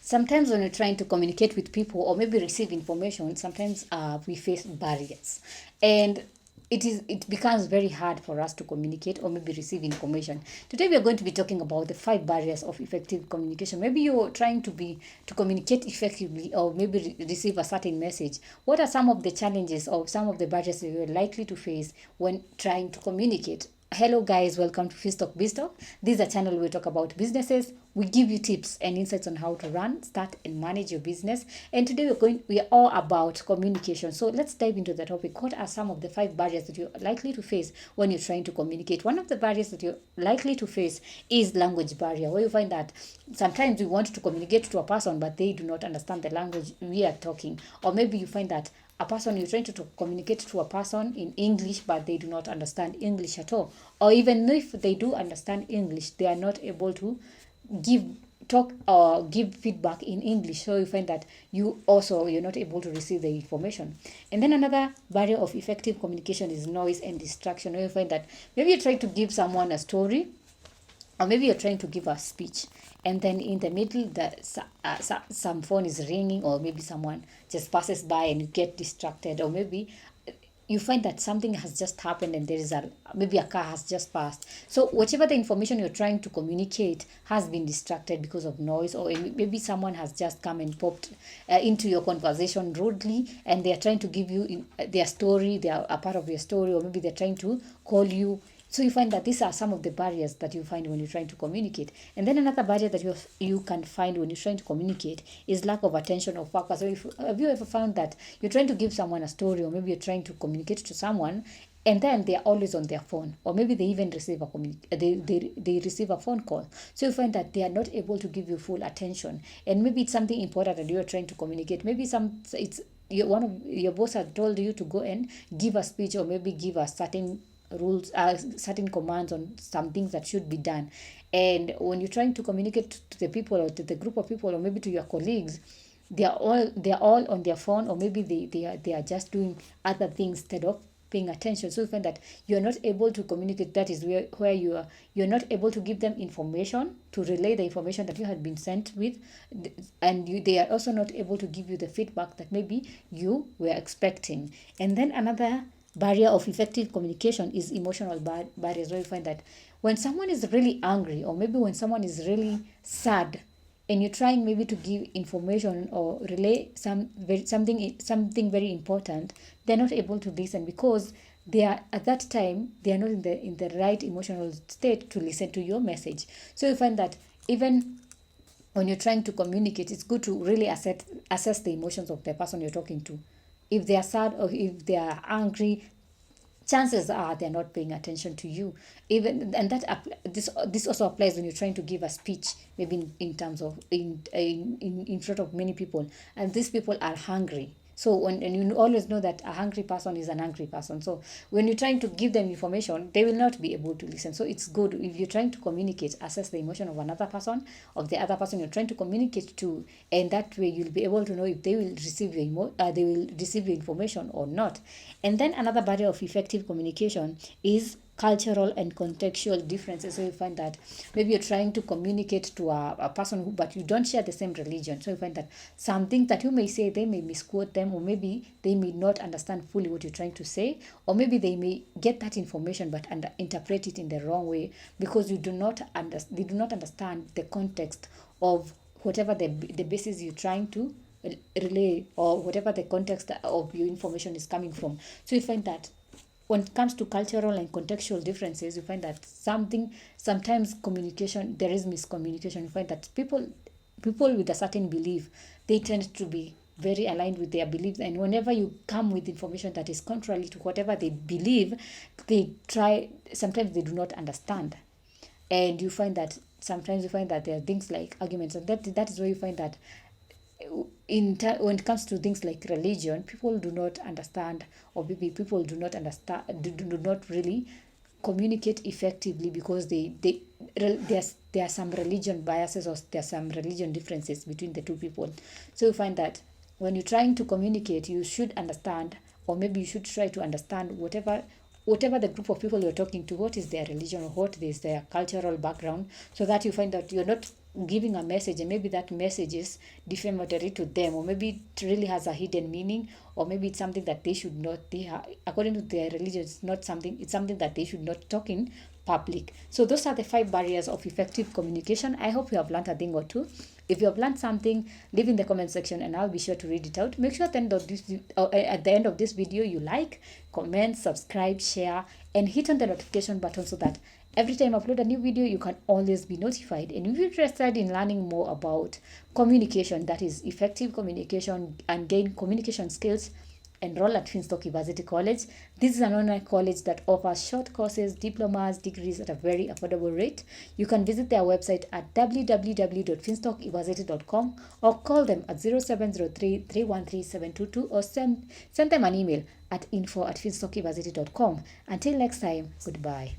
Sometimes when we're trying to communicate with people or maybe receive information, sometimes we face barriers, and it becomes very hard for us to communicate or maybe receive information. Today we are going to be talking about the 5 barriers of effective communication. Maybe you're trying to communicate effectively or maybe receive a certain message. What are some of the challenges or some of the barriers that you're likely to face when trying to communicate? Hello guys, welcome to Finstock Biztalk. This is a channel where we talk about businesses. We give you tips and insights on how to run, start and manage your business. And today we are all about communication. So let's dive into the topic. What are some of the 5 barriers that you're likely to face when you're trying to communicate? One of the barriers that you're likely to face is language barrier, where you find that sometimes we want to communicate to a person but they do not understand the language we are talking. Or maybe you find that a person, you're trying to communicate to a person in English but they do not understand English at all, or even if they do understand English, they are not able to give talk or give feedback in English. So you find that you're not able to receive the information. And then another barrier of effective communication is noise and distraction, where you find that maybe you try to give someone a story, or maybe you're trying to give a speech, and then in the middle some phone is ringing, or maybe someone just passes by and you get distracted, or maybe you find that something has just happened and there is maybe a car has just passed. So whatever the information you're trying to communicate has been distracted because of noise, or maybe someone has just come and popped into your conversation rudely, and they are trying to give you their story, they are a part of your story, or maybe they're trying to call you. So you find that these are some of the barriers that you find when you're trying to communicate. And then another barrier that you can find when you're trying to communicate is lack of attention or focus. So have you ever found that you're trying to give someone a story, or maybe you're trying to communicate to someone, and then they're always on their phone, or maybe they even receive they receive a phone call. So you find that they are not able to give you full attention, and maybe it's something important that you're trying to communicate. Maybe one of your boss had told you to go and give a speech, or maybe give a certain rules, certain commands on some things that should be done. And when you're trying to communicate to the people, or to the group of people, or maybe to your colleagues, they are all on their phone, or maybe they are just doing other things instead of paying attention. So you find that you're not able to communicate. That is where you're not able to give them information, to relay the information that you had been sent with, and they are also not able to give you the feedback that maybe you were expecting. And then another barrier of effective communication is emotional barriers, where you find that when someone is really angry, or maybe when someone is really sad, and you're trying maybe to give information or relay something very important, they're not able to listen, because they are at that time they are not in the right emotional state to listen to your message. So you find that even when you're trying to communicate, it's good to really assess the emotions of the person you're talking to. If they are sad or if they are angry, chances are they're not paying attention to you. Even and this also applies when you're trying to give a speech, maybe in terms of in front of many people, and these people are hungry. So and you always know that a hungry person is an angry person. So when you're trying to give them information, they will not be able to listen. So it's good if you're trying to communicate, assess the emotion of another person, of the other person you're trying to communicate to, and that way you'll be able to know if they will receive they will receive your information or not. And then another barrier of effective communication is cultural and contextual differences. So you find that maybe you're trying to communicate to a person but you don't share the same religion. So you find that some things that you may say, they may misquote them, or maybe they may not understand fully what you're trying to say, or maybe they may get that information but interpret it in the wrong way, because they do not understand the context of whatever the basis you're trying to relay, or whatever the context of your information is coming from. So you find that when it comes to cultural and contextual differences, you find that sometimes communication, there is miscommunication. You find that people with a certain belief, they tend to be very aligned with their beliefs, and whenever you come with information that is contrary to whatever they believe, sometimes they do not understand. And you find that sometimes there are things like arguments, and that is where you find that when it comes to things like religion, people do not understand, or maybe people do not understand, do not really communicate effectively, because there are some religion biases, or there are some religion differences between the two people. So you find that when you're trying to communicate, you should understand, or maybe you should try to understand whatever the group of people you're talking to, what is their religion, or what is their cultural background, so that you find that you're not giving a message and maybe that message is defamatory to them, or maybe it really has a hidden meaning, or maybe it's something that they should not, according to their religion, it's something that they should not talk in public. So those are the 5 barriers of effective communication. I hope you have learned a thing or two. If you have learned something, leave in the comment section and I'll be sure to read it out. Make sure at the end of this video you like, comment, subscribe, share, and hit on the notification button so that every time I upload a new video, you can always be notified. And if you're interested in learning more about communication, that is effective communication, and gain communication skills, enroll at Finstock Evarsity College. This is an online college that offers short courses, diplomas, degrees at a very affordable rate. You can visit their website at www.finstockevarsity.com or call them at 0703 313 722 or send them an email at info@finstockevarsity.com. Until next time, goodbye.